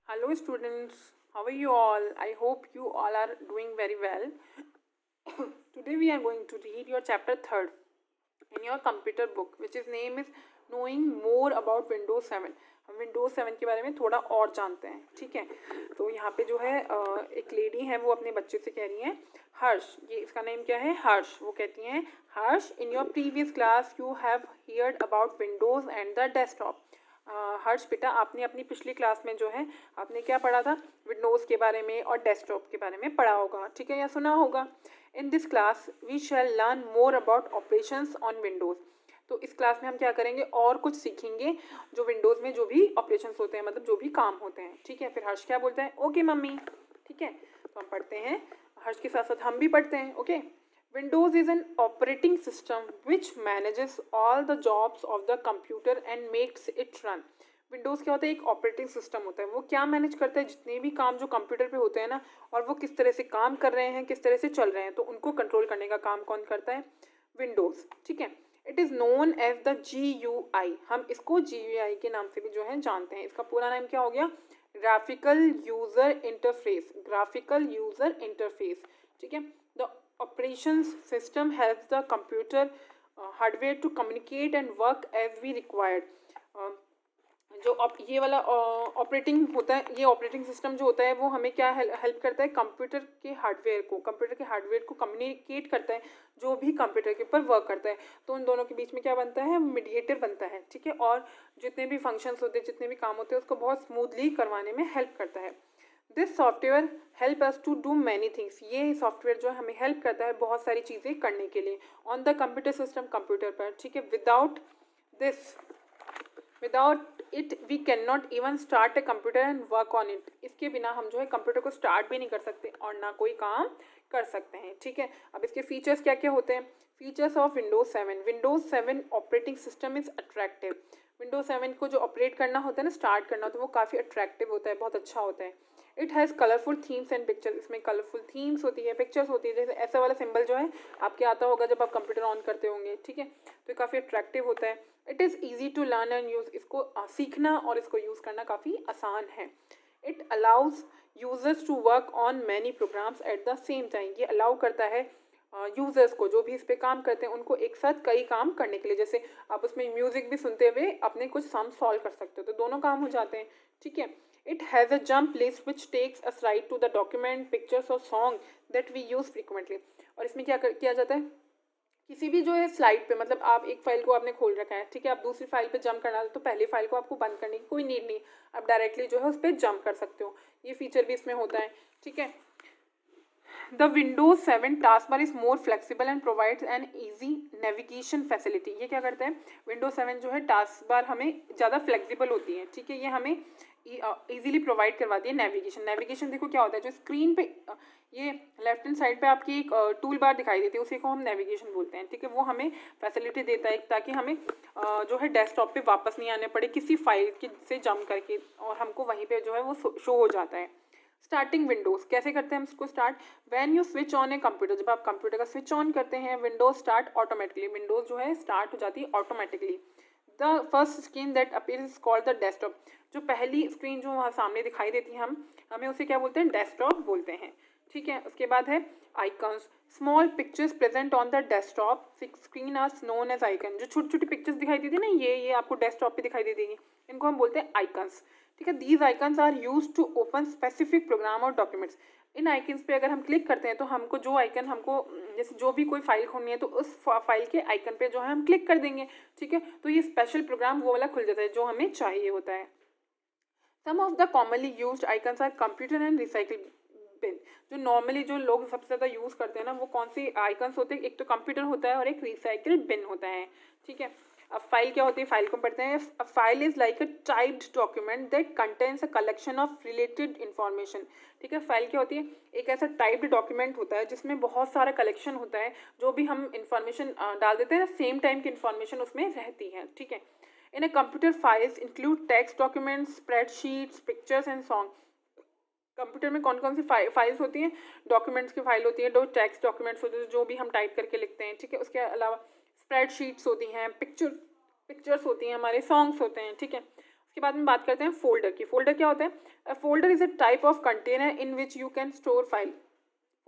Hello students, how are you all? I hope you all are doing very well. Today we are going to read your chapter 3rd in your computer book which is name is knowing more about Windows 7. हम Windows 7 के बारे में थोड़ा और जानते हैं, ठीक है। तो यहाँ पे जो है एक लेडी है, वो अपने बच्चे से कह रही हैं हर्ष, ये इसका नेम क्या है, हर्ष। वो कहती हैं Harsh, in your previous class you have heard about Windows and the desktop. Harsh बेटा, आपने अपनी पिछली क्लास में जो है आपने क्या पढ़ा था, विंडोज़ के बारे में और डेस्कटॉप के बारे में पढ़ा होगा, ठीक है, या सुना होगा। In this class we shall learn more about operations on Windows. तो इस क्लास में हम क्या करेंगे, और कुछ सीखेंगे जो विंडोज़ में जो भी ऑपरेशंस होते हैं, मतलब जो भी काम होते हैं, ठीक है। फिर हर्ष क्या बोलता है, ओके मम्मी, ठीक है। तो हम पढ़ते हैं, हर्ष के साथ साथ हम भी पढ़ते हैं, okay. Windows is an operating system which manages all the jobs of the computer and makes it run. Windows क्या होता है, एक ऑपरेटिंग सिस्टम होता है। वो क्या मैनेज करता है, जितने भी काम जो कंप्यूटर पे होते हैं ना, और वो किस तरह से काम कर रहे हैं, किस तरह से चल रहे हैं, तो उनको कंट्रोल करने का काम कौन करता है, विंडोज़, ठीक है। It is known as the GUI। हम इसको GUI के नाम से भी जो है जानते हैं। इसका पूरा नाम क्या हो गया, graphical user interface, graphical user interface, ठीक है। The operations system helps the computer hardware to communicate and work as we required। जो ये वाला ऑपरेटिंग होता है, ये ऑपरेटिंग सिस्टम जो होता है वो हमें क्या हेल्प करता है, कंप्यूटर के हार्डवेयर को कम्युनिकेट करता है, जो भी कंप्यूटर के ऊपर वर्क करता है। तो उन दोनों के बीच में क्या बनता है, मीडिएटर बनता है, ठीक है। और जितने भी फंक्शंस होते हैं, जितने भी काम होते हैं, उसको बहुत स्मूथली करवाने में हेल्प करता है। This software help us to do many things. ये सॉफ्टवेयर जो है हमें हेल्प करता है बहुत सारी चीज़ें करने के लिए on the computer system, computer पर, ठीक है। Without it we can not even start a computer and work on it. इसके बिना हम जो है कंप्यूटर को स्टार्ट भी नहीं कर सकते और ना कोई काम कर सकते हैं, ठीक है। अब इसके फीचर्स क्या क्या होते हैं, features of Windows 7 operating system is attractive. Windows 7 को जो ऑपरेट करना होता है ना, स्टार्ट करना, तो वो काफ़ी अट्रैक्टिव होता है, बहुत अच्छा होता है। It has colourful themes and pictures. इसमें कलरफुल थीम्स होती है, पिक्चर्स होती है, जैसे ऐसा वाला सिंबल जो है आपके आता होगा जब आप कंप्यूटर ऑन करते होंगे, ठीक है। तो ये काफ़ी अट्रैक्टिव होता है। It is easy to learn and use. इसको सीखना और इसको यूज़ करना काफ़ी आसान है। It allows users to work on many programs at the same time. ये अलाउ करता है यूज़र्स को, जो भी इस पर काम करते हैं, उनको एक साथ कई काम करने के लिए। जैसे आप उसमें म्यूज़िक भी सुनते हुए अपने कुछ सम सॉल्व कर सकते हो, तो दोनों काम हो जाते हैं, ठीक है। It has a jump list which takes us right to the document, pictures और song that we use frequently. और इसमें क्या किया जाता है, किसी भी जो है स्लाइड पे, मतलब आप एक फाइल को आपने खोल रखा है, ठीक है, आप दूसरी फाइल पे जंप करना है, तो पहली फाइल को आपको बंद करने की कोई नीड नहीं, आप डायरेक्टली जो है उस पर जंप कर सकते हो। ये फीचर भी इसमें होता है, ठीक है। The Windows 7 task bar is more flexible and provides an easy navigation facility. ये क्या करते हैं, विंडोज 7 जो है टास्क बार हमें ज़्यादा फ्लेक्सिबल होती है, ठीक है। ये हमें ईजिली प्रोवाइड करवाती है नेविगेशन देखो क्या होता है, जो स्क्रीन पे ये लेफ्ट हैंड साइड पे आपकी एक टूल बार दिखाई देती है, उसी को हम नेविगेशन बोलते हैं, ठीक है। वो हमें फैसिलिटी देता है ताकि हमें जो है डेस्कटॉप पे वापस नहीं आने पड़े किसी फाइल के से जंप करके, और हमको वहीं पे जो है वो शो हो जाता है। स्टार्टिंग विंडोज़ कैसे करते हैं हम इसको start, when you switch on a computer. जब आप कंप्यूटर का स्विच ऑन करते हैं, विंडोज स्टार्ट ऑटोमेटिकली, विंडोज जो है स्टार्ट हो जाती है automatically. The first screen that appears is called the desktop. जो पहली स्क्रीन जो वहाँ सामने दिखाई देती है, हमें उसे क्या बोलते हैं, डेस्कटॉप बोलते हैं, ठीक है। उसके बाद है icons, small pictures present on the desktop screen are known as icon. जो छोटी छोटी पिक्चर्स दिखाई देती है ना, ये आपको डेस्कटॉप पे दिखाई दे देगी, इनको हम बोलते हैं आइकन्स, ठीक है। These icons are use to open specific program और डॉक्यूमेंट्स। इन आइकन्स पे अगर हम क्लिक करते हैं तो हमको जो आइकन हमको, जैसे जो भी कोई फाइल खोलनी है तो उस फाइल के आइकन पे जो है हम क्लिक कर देंगे, ठीक है। तो ये स्पेशल प्रोग्राम वो वाला खुल जाता है जो हमें चाहिए होता है। Some of the commonly used icons are computer and recycle bin. जो नॉर्मली जो लोग सबसे ज़्यादा यूज़ करते हैं ना, वो कौन सी आइकन्स होते हैं, एक तो कंप्यूटर होता है और एक रिसाइकिल बिन होता है, ठीक है। अब फाइल क्या होती है, फाइल को पढ़ते हैं। A file is like a typed document that contains a collection of related information, ठीक है। फाइल क्या होती है, एक ऐसा टाइप्ड डॉक्यूमेंट होता है जिसमें बहुत सारा कलेक्शन होता है, जो भी हम इन्फॉर्मेशन डाल देते हैं ना, सेम टाइम की इन्फॉर्मेशन उसमें रहती है, ठीक है। In a computer files include text documents, spreadsheets, pictures and song. Computer में कौन कौन सी फाइल्स होती हैं, डॉक्यूमेंट्स की फाइल होती है, दो टेक्स्ट डॉक्यूमेंट्स होते हैं जो भी हम टाइप करके लिखते हैं, ठीक है। उसके अलावा स्प्रेडशीट्स होती हैं, पिक्चर्स होती हैं, हमारे सॉन्ग्स होते हैं, ठीक है। उसके बाद में बात करते हैं फोल्डर की। फोल्डर क्या होता है? A folder is a type of container in which you can store file.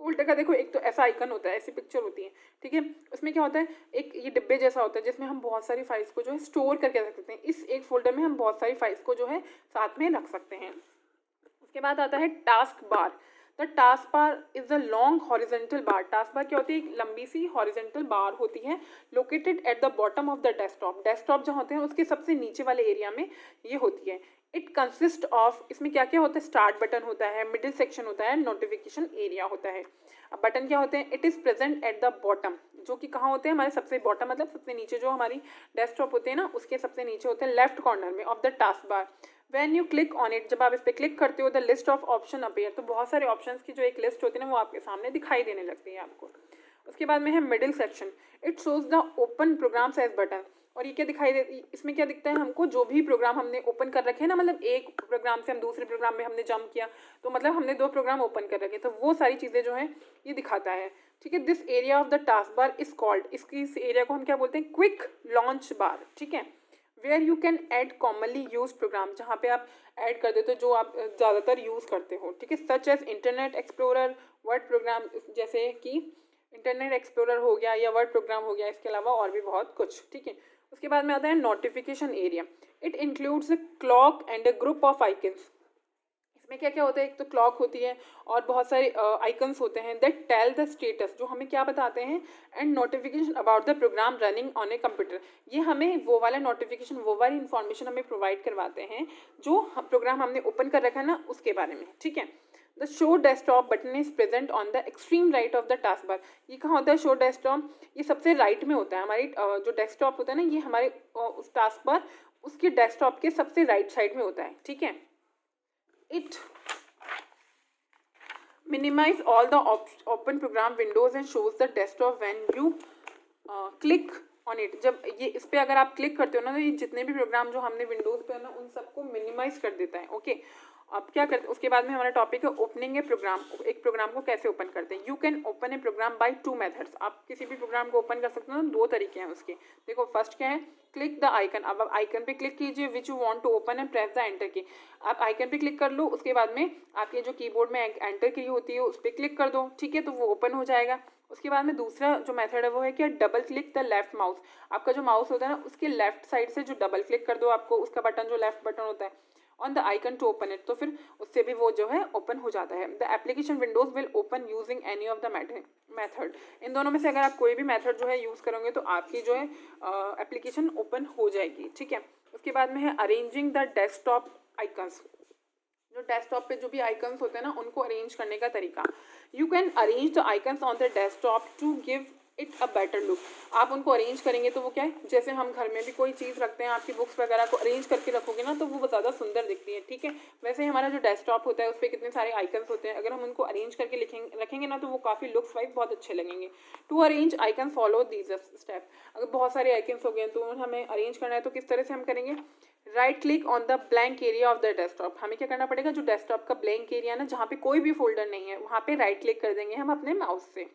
Folder का देखो एक तो ऐसा आइकन होता है, ऐसी पिक्चर होती है, ठीक है। उसमें क्या होता है, एक ये डिब्बे जैसा होता है जिसमें हम बहुत सारी फाइल्स को जो है स्टोर करके रख सकते हैं। इस एक फोल्डर में हम बहुत सारी फाइल्स को जो है साथ में रख सकते हैं। उसके बाद आता है task bar. The task bar is a long horizontal bar. Task bar क्या होती है? एक लंबी सी हॉरिजेंटल बार होती है, located at the bottom of the desktop. Desktop जहाँ होते हैं उसके सबसे नीचे वाले एरिया में ये होती है। इट कंसिस्ट ऑफ, इसमें क्या क्या होता है? स्टार्ट बटन होता है, मिडिल सेक्शन होता है, नोटिफिकेशन एरिया होता है। अब बटन क्या होते हैं? It is present at the bottom, जो कि कहाँ होते हैं? हमारे सबसे बॉटम मतलब सबसे नीचे, जो हमारी डेस्कटॉप होते हैं ना उसके सबसे नीचे होते हैं, लेफ्ट कॉर्नर में of the task bar. When you click on it, जब आप इस पर क्लिक करते हो, the list of option appear, तो बहुत सारे ऑप्शन की जो एक लिस्ट होती है ना वो आपके सामने दिखाई देने लगती है आपको। उसके बाद में है middle section. It shows the open programs as button. और ये क्या दिखाई दे, इसमें क्या दिखता है हमको? जो भी प्रोग्राम हमने ओपन कर रखे हैं ना, मतलब एक प्रोग्राम से हम दूसरे प्रोग्राम में हमने जंप किया, तो मतलब हमने 2 प्रोग्राम ओपन कर रखे, तो वो सारी चीज़ें जो हैं ये दिखाता है, ठीक है। This area of the task bar is called, इस एरिया को हम क्या बोलते हैं? क्विक लॉन्च बार, ठीक है। Where you can add commonly use program, जहाँ पे आप ऐड कर देते हो जो आप ज़्यादातर यूज़ करते हो, ठीक है। Such as internet explorer, word program, जैसे कि इंटरनेट एक्सप्लोरर हो गया या वर्ड प्रोग्राम हो गया, इसके अलावा और भी बहुत कुछ, ठीक है। उसके बाद में आता है notification area. It includes a clock and a group of icons. इसमें क्या क्या होता है? एक तो क्लॉक होती है और बहुत सारे आइकन्स होते हैं दैट टेल द स्टेटस, जो हमें क्या बताते हैं, and notification about the program running on a computer. ये हमें वो वाला नोटिफिकेशन, वो वाली इन्फॉर्मेशन हमें प्रोवाइड करवाते हैं जो प्रोग्राम हमने ओपन कर रखा है ना उसके बारे में, ठीक है। The show desktop button is present on the extreme right of the task bar. ये कहाँ होता है शो डेस्कटॉप? ये सबसे राइट में होता है। हमारी जो डेस्कटॉप होता है ना, ये हमारे उस टास्क बार उसके डेस्कटॉप के सबसे राइट साइड में होता है, ठीक है। It minimize all the open program windows and shows the desktop when you click on it। जब ये इस पर अगर आप क्लिक करते हो ना, तो ये जितने भी प्रोग्राम जो हमने विंडोज़ पे है ना उन सबको मिनिमाइज कर देता है, ओके। अब क्या करते हैं उसके बाद में हमारा टॉपिक है ओपनिंग ए प्रोग्राम। एक प्रोग्राम को कैसे ओपन करते हैं? You can open a program by 2 methods. आप किसी भी प्रोग्राम को ओपन कर सकते हो ना, 2 तरीके हैं उसके। देखो फर्स्ट क्या है? Click the icon. अब आप आइकन पे क्लिक कीजिए which you want to open and press the enter key. आप आइकन पे क्लिक कर लो, उसके बाद में आप ये जो कीबोर्ड में एंटर की होती है उस पर क्लिक कर दो, ठीक है, तो वो ओपन हो जाएगा। उसके बाद में दूसरा जो मेथड है वो है कि double click the left mouse. आपका जो माउस होता है ना उसके लेफ्ट साइड से जो डबल क्लिक कर दो आपको, उसका बटन जो लेफ्ट बटन होता है, on the icon to open it, तो फिर उससे भी वो जो है ओपन हो जाता है। The application windows will open using any of the method. इन दोनों में से अगर आप कोई भी मेथड जो है यूज़ करोगे तो आपकी जो है एप्लीकेशन ओपन हो जाएगी, ठीक है। उसके बाद में है अरेंजिंग द डेस्कटॉप आइकन्स। जो डेस्कटॉप पे जो भी आइकन्स होते हैं ना उनको अरेंज करने का तरीका। You can arrange the icons on the desktop to give it a better look. आप उनको अरेंज करेंगे तो वो क्या है, जैसे हम घर में भी कोई चीज़ रखते हैं, आपकी बुक्स वगैरह को अरेंज करके रखोगे ना तो वो ज़्यादा सुंदर दिखती है, ठीक है। वैसे ही हमारा जो डेस्कटॉप होता है उस पर कितने सारे आइकन्स होते हैं, अगर हम उनको अरेंज करके रखेंगे ना तो वो काफ़ी लुक्स वाइज बहुत अच्छे लगेंगे। To arrange icon follow these step. अगर बहुत सारे आइकन्स हो गए तो हमें अरेंज करना है तो किस तरह से हम करेंगे? Right click on the blank area of the desktop. हमें क्या करना पड़ेगा? जो डेस्कटॉप का ब्लैंक एरिया ना जहाँ पे कोई भी फोल्डर नहीं है वहाँ पे राइट क्लिक कर देंगे हम अपने माउस से।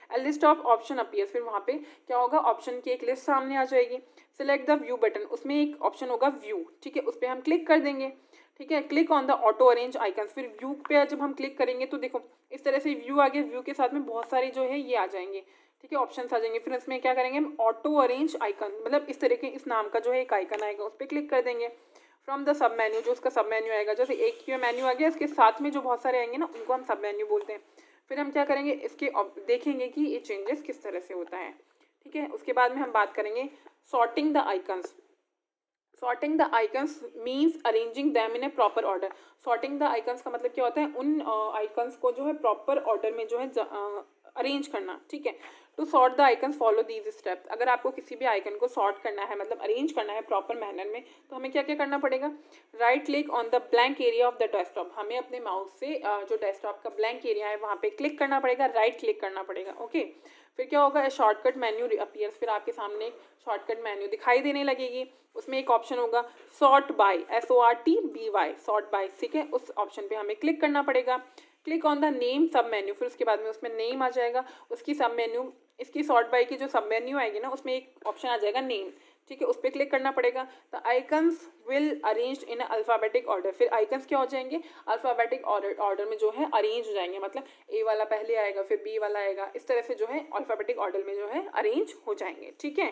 A list of option appears. फिर वहाँ पे क्या होगा? ऑप्शन की एक लिस्ट सामने आ जाएगी। सिलेक्ट द व्यू बटन, उसमें एक ऑप्शन होगा व्यू, ठीक है, उस पर हम क्लिक कर देंगे, ठीक है। Click on the auto arrange icon. फिर व्यू पे जब हम क्लिक करेंगे तो देखो इस तरह से व्यू आ गया, व्यू के साथ में बहुत सारी जो है ये आ जाएंगे, ठीक है, ऑप्शन आ जाएंगे। फिर इसमें क्या करेंगे हम? ऑटो अरेंज आइकन, मतलब इस तरह के इस नाम का जो है एक आइकन आएगा, उस पर क्लिक कर देंगे। फ्रॉम द सब मेन्यू, जो उसका सब मेन्यू आएगा, जैसे एक ही मेन्यू आ गया इसके साथ में जो बहुत सारे आएंगे ना उनको हम सब मेन्यू बोलते हैं। फिर हम क्या करेंगे? इसके देखेंगे कि ये चेंजेस किस तरह से होता है, ठीक है। उसके बाद में हम बात करेंगे sorting the icons. Sorting the icons means arranging them in A proper order. Sorting the icons का मतलब क्या होता है? उन आइकन्स को जो है प्रॉपर ऑर्डर में जो है अरेंज करना, ठीक है। To sort the icons follow these steps. अगर आपको किसी भी आइकन को सॉर्ट करना है, मतलब अरेंज करना है प्रॉपर मैनर में, तो हमें क्या क्या करना पड़ेगा? Right click on the blank area of the desktop. हमें अपने माउस से जो डेस्कटॉप का ब्लैंक एरिया है वहाँ पे क्लिक करना पड़ेगा, राइट क्लिक करना पड़ेगा, ओके। फिर क्या होगा? Shortcut menu appears. फिर आपके सामने शॉर्टकट मेन्यू दिखाई देने लगेगी, उसमें एक ऑप्शन होगा sort by, SORTBY, sort by, ठीक है। उस ऑप्शन पे हमें क्लिक करना पड़ेगा। क्लिक ऑन द नेम सब मेन्यू। फिर उसके बाद में उसमें नेम आ जाएगा, उसकी सब मेन्यू, इसकी सॉर्ट बाय की जो सब मेन्यू आएगी ना उसमें एक ऑप्शन आ जाएगा नेम, ठीक है, उस पर क्लिक करना पड़ेगा। The icons will arranged in alphabetic order, फिर आइकन्स क्या हो जाएंगे, अल्फ़ाबेटिक ऑर्डर में जो है अरेंज हो जाएंगे, मतलब ए वाला पहले आएगा फिर बी वाला आएगा, इस तरह से जो है अल्फ़ाबेटिक ऑर्डर में जो है अरेंज हो जाएंगे। ठीक है,